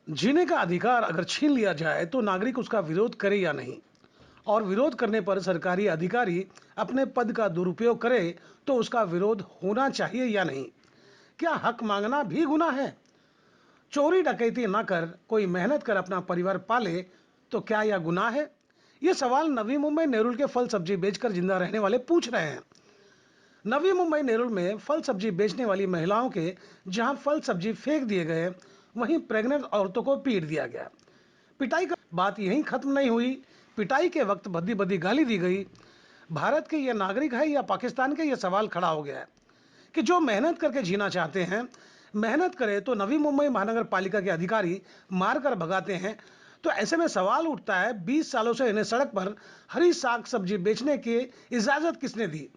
जीने का अधिकार अगर छीन लिया जाए तो नागरिक उसका विरोध करे या नहीं, और विरोध करने पर सरकारी अधिकारी अपने पद का दुरुपयोग करे तो उसका विरोध होना चाहिए या नहीं। क्या हक मांगना भी गुनाह है? चोरी डकैती न कर कोई मेहनत कर अपना परिवार पाले तो क्या यह गुनाह है? यह सवाल नवी मुंबई नेरुल के फल सब्जी बेचकर जिंदा रहने वाले पूछ रहे हैं। नवी मुंबई नेरुल में फल सब्जी बेचने वाली महिलाओं के जहां फल सब्जी फेंक दिए गए, वहीं प्रेग्नेंट औरतों को पीट दिया गया। पिटाई का बात यहीं खत्म नहीं हुई। पिटाई के वक्त भद्दी भद्दी गाली दी गई। भारत के ये नागरिक है या पाकिस्तान के, ये सवाल खड़ा हो गया है कि जो मेहनत करके जीना चाहते हैं, मेहनत करे तो नवी मुंबई महानगर पालिका के अधिकारी मार कर भगाते हैं। तो ऐसे में सवाल उठता है, 20 सालों से इन्हें सड़क पर हरी साग सब्जी बेचने की इजाजत किसने दी?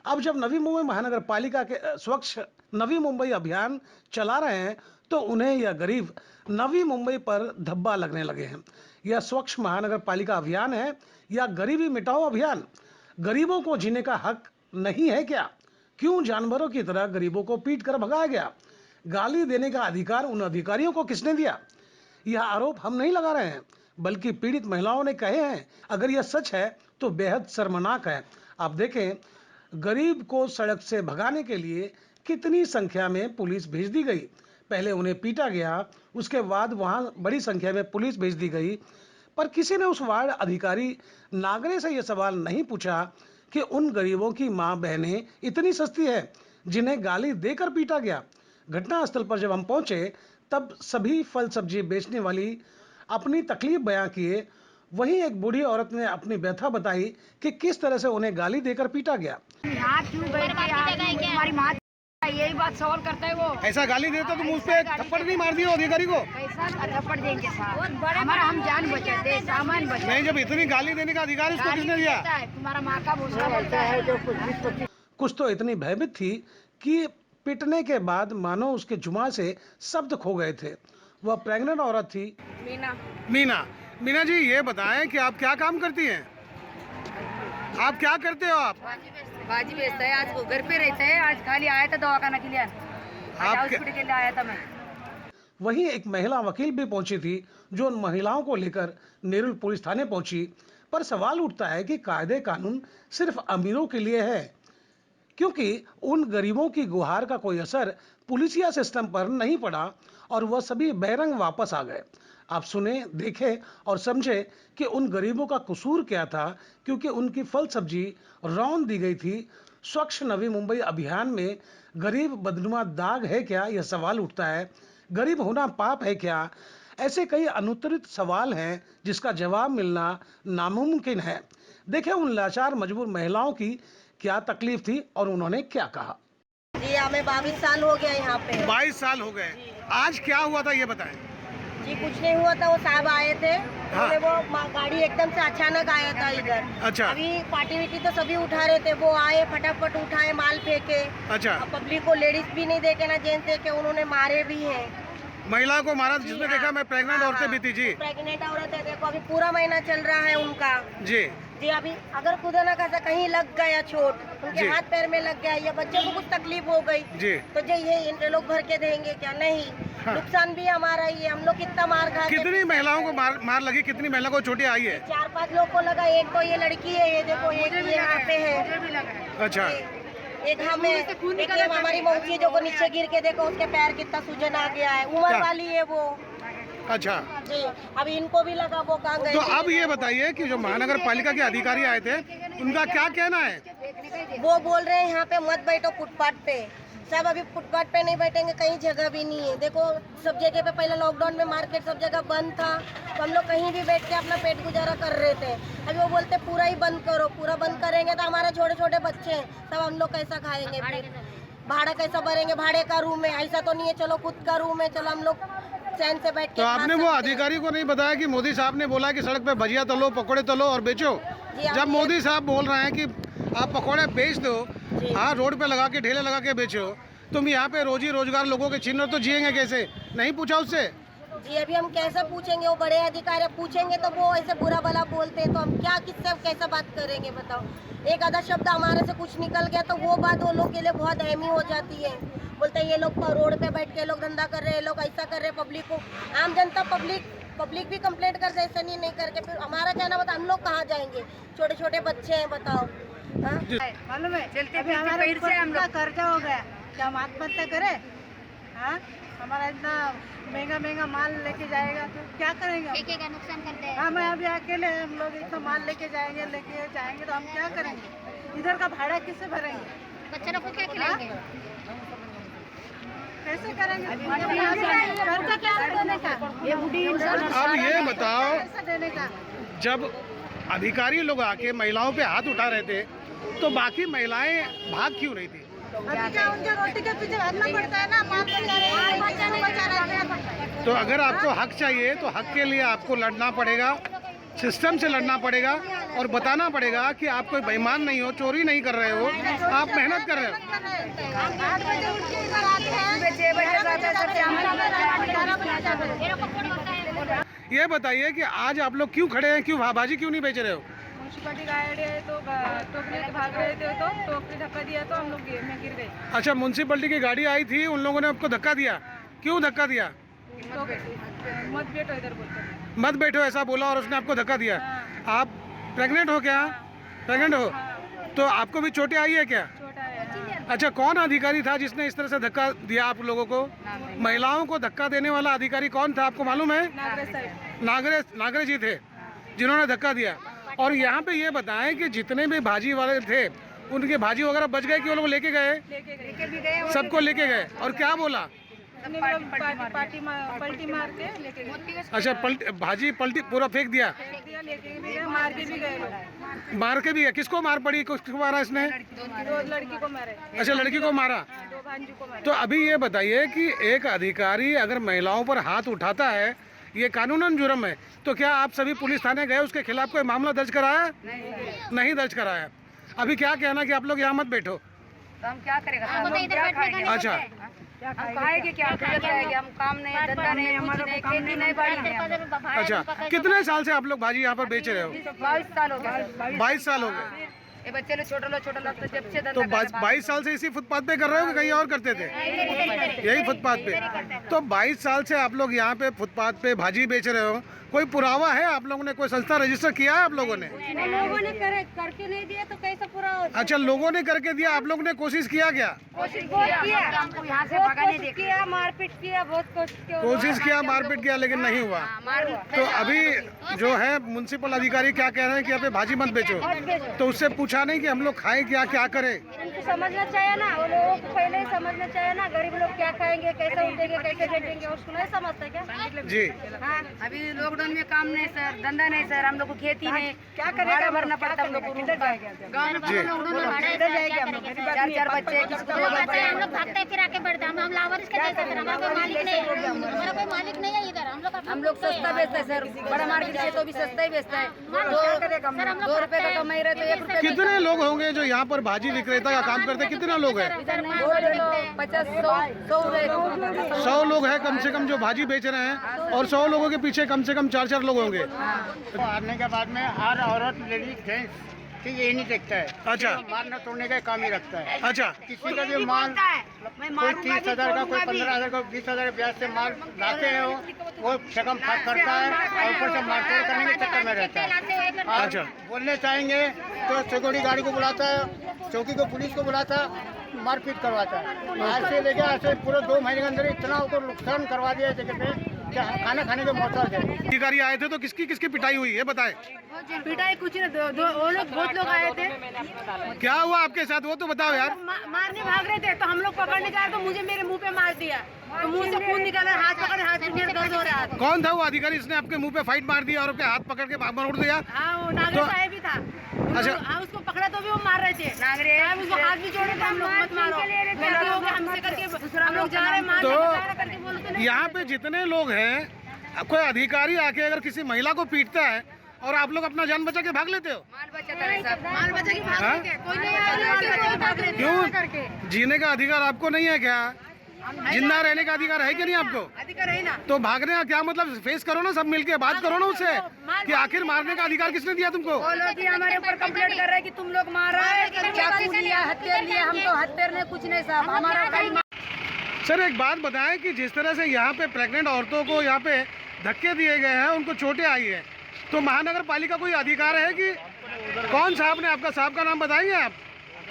अब जब नवी मुंबई महानगर पालिका के स्वच्छ नवी मुंबई अभियान चला रहे हैं तो उन्हें यह गरीब नवी मुंबई पर धब्बा लगने लगे हैं। यह स्वच्छ महानगर पालिका अभियान है या गरीबी मिटाओ अभियान? गरीबों को जीने का हक नहीं है क्या? क्यों जानवरों की तरह गरीबों को पीट कर भगाया गया? गाली देने का अधिकार उन अधिकारियों को किसने दिया? यह आरोप हम नहीं लगा रहे हैं, बल्कि पीड़ित महिलाओं ने कहे हैं। अगर यह सच है तो बेहद शर्मनाक है। आप देखें, गरीब को सड़क से भगाने के लिए कितनी संख्या में पुलिस भेज दी गई। पहले उन्हें पीटा गया, उसके बाद वहां बड़ी संख्या में पुलिस भेज दी गई, पर किसी ने उस वार्ड अधिकारी नागरे से यह सवाल नहीं पूछा कि उन गरीबों की मां बहनें इतनी सस्ती है जिन्हें गाली देकर पीटा गया। घटनास्थल पर जब हम पहुंचे तब सभी फल सब्जी बेचने वाली अपनी तकलीफ बयां किए। वहीं एक बूढ़ी औरत ने अपनी व्यथा बताई कि किस तरह से उन्हें गाली देकर पीटा गया। यहाँ क्यों बैठ के हमारी माँ यही बात सवाल करता है वो। ऐसा गाली देता तो मुझ पे थप्पड़ नहीं मार दिया अधिकारी को? कैसा थप्पड़ देंगे साहब? हमारा हम जान बचे थे, सामान बचे। नहीं, जब इतनी गाली देने का अधिकार इसको किसने दिया? तुम्हारा माँ का भूसा बोलता है। कुछ तो इतनी भयभीत थी कि पिटने के बाद मानो उसके जुबान से शब्द खो गए थे। वह प्रेग्नेंट औरत थी। मीना जी, ये बताएं कि आप क्या काम करती हैं? आप क्या करते हो? आप भाजी बेचता है। आज वो घर पे रहता है। आज खाली आया था दवाखाना के लिए, हॉस्पिटल के लिए आया था मैं। वहीं एक महिला वकील भी पहुंची थी जो उन महिलाओं को लेकर नेरुल पुलिस थाने पहुंची। पर सवाल उठता है कि कायदे कानून सिर्फ अमीरों के लिए है, क्योंकि उन गरीबों की गुहार का कोई असर पुलिसिया सिस्टम पर नहीं पड़ा और वह सभी बेरंग वापस आ गए। आप सुने, देखें और समझे कि उन गरीबों का कसूर क्या था, क्योंकि उनकी फल सब्जी रौंद दी गई थी। स्वच्छ नवी मुंबई अभियान में गरीब बदनुमा दाग है क्या, यह सवाल उठता है। गरीब होना पाप है क्या? ऐसे कई अनुत्तरित सवाल हैं जिसका जवाब मिलना नामुमकिन है। देखें उन लाचार मजबूर महिलाओं की क्या तकलीफ थी और उन्होंने क्या कहा। जी, हमें 22 साल हो गया यहाँ पे। 22 साल हो गए। आज क्या हुआ था ये बताएं। जी, कुछ नहीं हुआ था। वो साहब आए थे। हाँ। वो गाड़ी एकदम से अचानक आया था इधर। अच्छा। अभी पार्टी विटी तो सभी उठा रहे थे, वो आए फटाफट उठाए, माल फेंके। अच्छा। पब्लिक को लेडीज भी नहीं देखे ना जेंट्स देखे, उन्होंने मारे भी है। महिला को मारा जिसमें देखा मैं प्रेग्नेंट हाँ, औरतें भी थी जी। प्रेग्नेंट औरत है। देखो अभी पूरा महीना चल रहा है उनका जी जी। अभी अगर खुदा ना खासा कहीं लग गया चोट, उनके जी। हाथ पैर में लग गया या बच्चे को कुछ तकलीफ हो गई जी, तो जो ये इन लोग भर के देंगे क्या? नहीं। हाँ। नुकसान भी हमारा ही है। हम लोग कितना मार खा के। कितनी महिलाओं को मार लगी? कितनी महिला को चोटें आई है? 4-5 लोग को लगा। एक तो ये लड़की है, ये देखो, एक ये यहाँ पे है। अच्छा। एक हमें, एक ये हमारी मौसी जो को नीचे गिर के देखो, उसके पैर कितना सूजन आ गया है। उम्र वाली है वो। अच्छा जी, अभी इनको भी लगा। वो कहाँ गए? तो अब ये बताइए कि जो महानगर पालिका के अधिकारी आए थे उनका क्या कहना है? वो बोल रहे हैं यहाँ पे मत बैठो फुटपाथ पे। सब अभी फुटपाथ पे नहीं बैठेंगे, कहीं जगह भी नहीं है। देखो सब जगह पे पहले लॉकडाउन में मार्केट सब जगह बंद था, तो हम लोग कहीं भी बैठ के अपना पेट गुजारा कर रहे थे। अभी वो बोलते पूरा ही बंद करो। पूरा बंद करेंगे तो हमारे छोटे छोटे बच्चे हैं, सब हम लोग कैसा खाएंगे? भाड़ा कैसा भरेंगे? भाड़े का रूम है, ऐसा तो नहीं है चलो खुद का रूम है, चलो हम लोग चैन से बैठ के। तो आपने वो अधिकारी को नहीं बताया कि मोदी साहब ने बोला कि सड़क पे भजिया तलो, पकौड़े तलो और बेचो? जब मोदी साहब बोल रहे हैं कि आप पकौड़े बेच दो, हाँ, रोड पे लगा के ठेले लगा के बेचो, तुम यहाँ पे रोजी रोजगार लोगों के छीन रहे हो, तो जिएंगे कैसे? नहीं पूछा उससे? जी, अभी हम कैसे पूछेंगे? वो बड़े अधिकारी पूछेंगे तो वो ऐसे बुरा भला बोलते हैं, तो हम क्या किससे कैसे बात करेंगे बताओ? एक आधा शब्द हमारे से कुछ निकल गया तो वो बात वो लोग के लिए बहुत अहमी हो जाती है। बोलते हैं ये लोग रोड पे बैठ के ये लोग धंधा कर रहे हैं, ये लोग ऐसा कर रहे हैं। पब्लिक को, आम जनता पब्लिक भी कंप्लेंट करते ऐसा नहीं करके, फिर हमारा कहना बता हम लोग कहाँ जाएंगे, छोटे छोटे बच्चे हैं, बताओ। हाँ? मालूम है चलते फिरते पैर से हम लोग कर्जा हो गया, क्या हम आत्महत्या करें? हाँ, हमारा इतना महंगा माल लेके जाएगा तो क्या करेंगे? का नुकसान करते हैं। हम अभी अकेले हम लोग इतना माल लेके जाएंगे तो हम क्या करेंगे? इधर का भाड़ा किससे भरेंगे? बच्चों को क्या खिलाएंगे? कैसे करेंगे? कर्जा कैसे देने का? अब ये बताओ, कैसे देने का? जब अधिकारी लोग आके महिलाओं पे हाथ उठा रहे थे तो बाकी महिलाएं भाग क्यों रही थी? अभी क्या उनके रोटी के पीछे भागना पड़ता है ना, माल बचा रहे हैं। तो अगर आपको हक चाहिए तो हक के लिए आपको लड़ना पड़ेगा, सिस्टम से लड़ना पड़ेगा और बताना पड़ेगा कि आप कोई बेईमान नहीं हो, चोरी नहीं कर रहे हो, आप मेहनत कर रहे हो। 8 बजे उठ के इधर आते हैं, 6 बजे जाते हैं, सब शाम को 11 बजे जाते हैं। ये बताइए कि आज आप लोग क्यों खड़े हैं, क्यों भाजी क्यों नहीं बेच रहे हो? म्यूनसिपालिटी गाड़ी है तो टोकरी भाग रहे थे तो टोकरी धक्का दिया तो हम लोग गिर गए। अच्छा, म्यूनसिपैलिटी की गाड़ी आई थी, उन लोगों ने आपको धक्का दिया, क्यों धक्का दिया? तो मत बैठो इधर बोलते, मत बैठो ऐसा बोला और उसने आपको धक्का दिया। आप प्रेग्नेंट हो क्या? प्रेग्नेंट हो तो आपको भी चोटें आई है क्या? छोटा है। अच्छा, कौन अधिकारी था जिसने इस तरह से धक्का दिया आप लोगों को? महिलाओं को धक्का देने वाला अधिकारी कौन था, आपको मालूम है? नागरे साहब, नागरे जी थे जिन्होंने धक्का दिया। और यहाँ पे ये बताएं कि जितने भी भाजी वाले थे उनके भाजी वगैरह बच गए कि वो लोग लेके गए? लेके भी गए, सबको लेके गए। और क्या बोला? पलटी मार के लेके गए। अच्छा, भाजी पलटी पूरा फेंक दिया, फेंक दिया, लेके भी गए, मार के भी गए लोग। मार के भी है। किसको मार पड़ी, किसको मारा इसने? 2 लड़की को मारे, अच्छा, लड़की को मारा। 2 भांजी को मारे। तो अभी ये बताइए कि एक अधिकारी अगर महिलाओं पर हाथ उठाता है, ये कानूनन जुर्म है, तो क्या आप सभी पुलिस थाने गए, उसके खिलाफ कोई मामला दर्ज कराया? नहीं दर्ज कराया। अभी क्या कहना कि आप लोग यहाँ मत बैठो? तो हम क्या करेंगे? हमको तो इधर बैठने का नहीं अच्छा, हम खाएंगे क्या? हम खाएंगे, हम काम नहीं, धंधा नहीं, कुछ नहीं, खेती नहीं, बाड़ी नहीं। अच्छा, कितने साल से आप लोग भाजी यहाँ पर बेच रहे हो? 22 साल हो गए। 22 साल हो गए। ये बच्चे लोग छोटा तो जब से तो 22 साल से इसी फुटपाथ पे कर रहे हो कि कहीं और करते थे? यही फुटपाथ पे। तो 22 साल से आप लोग यहाँ पे फुटपाथ पे भाजी बेच रहे हो, कोई पुरावा है? आप लोगों ने कोई संस्था रजिस्टर किया है आप लोगों ने? लोगों ने करके नहीं दिया तो कैसे पूरा हो? अच्छा, लोगों ने करके दिया, आप लोगों ने कोशिश किया क्या? कोशिश किया, हमको यहाँ से भगाने दे किया, मारपीट किया, बहुत कोशिश किया, मारपीट किया, लेकिन नहीं हुआ। तो अभी जो है म्युनिसिपल अधिकारी क्या कह रहे हैं कि यहाँ पे भाजी मत बेचो, तो उससे पूछा नहीं कि हम लोग खाएं क्या, क्या करें? उनको समझना चाहिए ना, वो लोगों को पहले ही समझना चाहिए ना, गरीब लोग क्या खाएंगे, कैसे उठेंगे, कैसे बैठेंगे, उसको नहीं समझते क्या? जी, हाँ, अभी लॉकडाउन में काम नहीं सर, धंधा नहीं सर, हम लोग को खेती नहीं, क्या भाड़ा भरना पड़ता हम लोग को। गाँव में जी। चार बच्चे, किसको 2 बच्चे। हम लोग भागते फिर आके बढ़ते, हम लावारिस के जैसे थे, हमारा कोई मालिक नहीं है, हमारा कोई मालिक नहीं है इधर। हम लोग सस्ता बेचते हैं सर, बड़ा मार्केट से तो भी सस्ता ही बेचता है। 2 रुपए का कमाई रहे तो 1 रुपए। कितने लोग होंगे जो यहाँ पर भाजी विक्रेता का काम करते हैं? कितना लोग हैं? 50, 100 100 लोग हैं कम से कम जो भाजी बेच रहे हैं, और 100 लोगों के पीछे कम से कम 4 लोग होंगे। मारने के बाद में हर औरत लेडीज जेंट्स कि यही नहीं देखता है, अच्छा, मारना तोड़ने का काम ही रखता है। अच्छा, किसी का भी माल कोई 30,000 का, कोई 15,000 का, 20,000 ब्याज से माल लाते हैं, वो शकम फाट करता है और ऊपर से मारतोड़ करने के चक्कर में रहता है। और अच्छा। बोलने चाहेंगे तो सिक्योरिटी गाड़ी को बुलाता है, चौकी को, पुलिस को बुलाता है, मारपीट करवाता है। आज से लेके ऐसे पूरे 2 महीने के अंदर इतना उसको नुकसान करवा दिया जगह पे क्या खाना खाने के मोहताज है। अधिकारी आए थे तो किसकी किसकी पिटाई हुई है बताएं? पिटाई कुछ नहीं, वो लोग बहुत लोग आए थे, क्या हुआ आपके साथ वो तो बताओ यार। मारने भाग रहे थे तो हम लोग पकड़ने जा रहे तो मुझे मेरे मुंह पे मार दिया, तो मुंह से खून निकाला, हाथ पकड़े, हाथ में दर्द हो रहा है। कौन था वो अधिकारी जिसने आपके मुंह पे फाइट मार दिया और आपके हाथ पकड़ के मरोड़ दिया? हाँ, वो नागरे साहब भी था। अच्छा। हाँ, उसको पकड़ा तो भी वो मार रहे थे, नागरे उसको हाथ भी जोड़े थे, हम लोग मत मारो, गलती हो गई हमसे करके हम लोग जा रहे हैं तो करके बोलते नहीं। यहाँ पे जितने लोग हैं, कोई अधिकारी आके अगर किसी महिला को पीटता है और आप लोग अपना जान बचा के भाग लेते हो? माल बचाता है सब, माल बचा के भाग हाँ? रहे थे, कोई नहीं आया, माल बचा के भाग रहे थे। क्यों? जीने का अधिकार आपको नहीं है क्या? जिंदा रहने का अधिकार है कि नहीं आपको? अधिकार है ना, तो भागने का क्या मतलब? फेस करो ना, सब मिलके बात करो ना उससे कि आखिर मारने का अधिकार किसने दिया तुमको? वो लोग ही हमारे ऊपर कंप्लेंट कर रहे हैं कि तुम लोग मार रहे हैं, चाकू लिया, हथियार लिया। हम तो हथियार ने कुछ नहीं साहब, हमारा सर एक बात बताएं कि जिस तरह से यहाँ पे प्रेग्नेंट औरतों को यहाँ पे धक्के दिए गए हैं, उनको चोटें आई है, तो महानगर पालिका कोई अधिकार है कि कौन साहब ने, आपका साहब का नाम बताएंगे आप?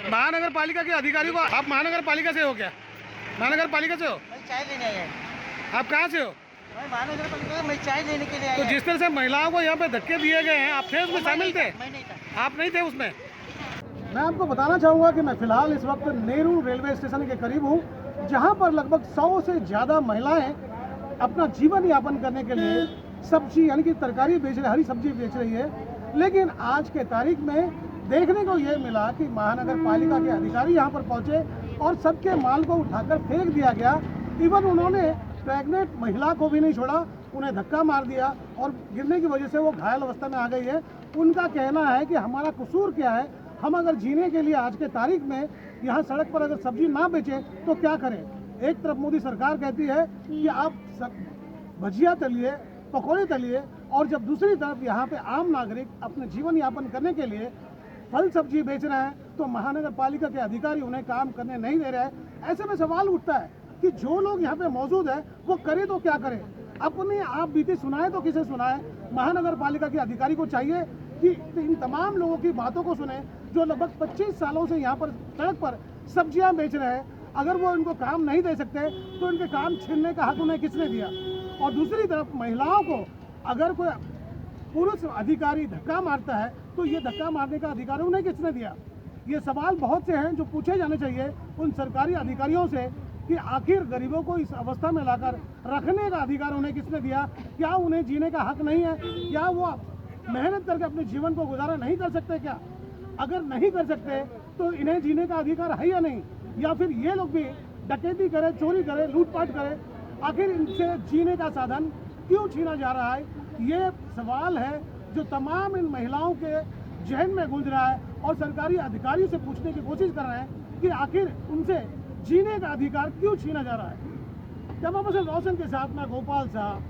महानगर पालिका के अधिकारी को, आप महानगर पालिका से हो क्या? महानगर पालिका से हो? चाय लेने आए आप कहाँ से हो? मैं महानगर पालिका में चाय लेने के लिए तो जिस तरह से महिलाओं को यहाँ पे धक्के दिए गए हैं, आप थे उसमें शामिल थे? मैं नहीं था। आप नहीं थे उसमें? मैं आपको बताना चाहूँगा कि मैं फिलहाल इस वक्त नेहरू रेलवे स्टेशन के करीब हूँ, जहाँ पर लगभग 100 से ज़्यादा महिलाएं अपना जीवन यापन करने के लिए सब्जी यानी कि तरकारी बेच रही, हरी सब्जी बेच रही है। लेकिन आज के तारीख में देखने को ये मिला कि महानगर पालिका के अधिकारी यहाँ पर पहुँचे और सबके माल को उठाकर फेंक दिया गया। इवन उन्होंने प्रेग्नेंट महिला को भी नहीं छोड़ा, उन्हें धक्का मार दिया और गिरने की वजह से वो घायल अवस्था में आ गई है। उनका कहना है कि हमारा कसूर क्या है, हम अगर जीने के लिए आज के तारीख में यहाँ सड़क पर अगर सब्जी ना बेचें तो क्या करें। एक तरफ मोदी सरकार कहती है कि आप भजिया तलिए, पकौड़े तलिए, और जब दूसरी तरफ यहाँ पे आम नागरिक अपने जीवन यापन करने के लिए फल सब्जी बेच रहे हैं तो महानगर पालिका के अधिकारी उन्हें काम करने नहीं दे रहे हैं। ऐसे में सवाल उठता है कि जो लोग यहाँ पे मौजूद है वो करे तो क्या करें। अपनी आप बीती सुनाए तो किसे सुनाए। महानगर पालिका के अधिकारी को चाहिए कि इन तमाम लोगों की बातों को सुने जो लगभग 25 सालों से यहाँ पर सड़क पर सब्जियाँ बेच रहे हैं। अगर वो इनको काम नहीं दे सकते तो इनके काम छीनने का हक उन्हें किसने दिया। और दूसरी तरफ महिलाओं को अगर कोई पुरुष अधिकारी धक्का मारता है तो ये धक्का मारने का अधिकार उन्हें किसने दिया। ये सवाल बहुत से हैं जो पूछे जाने चाहिए उन सरकारी अधिकारियों से कि आखिर गरीबों को इस अवस्था में लाकर रखने का अधिकार उन्हें किसने दिया। क्या उन्हें जीने का हक नहीं है? क्या वो मेहनत करके अपने जीवन को गुजारा नहीं कर सकते? क्या अगर नहीं कर सकते तो इन्हें जीने का अधिकार है या नहीं? या फिर ये लोग भी डकैती करे, चोरी करे, लूटपाट करे, आखिर इनसे जीने का साधन क्यों छीना जा रहा है? ये सवाल है जो तमाम इन महिलाओं के जहन में गूंज रहा है और सरकारी अधिकारियों से पूछने की कोशिश कर रहे हैं कि आखिर उनसे जीने का अधिकार क्यों छीना जा रहा है। कैमरा पर्सन रोशन के साथ मैं गोपाल साहब,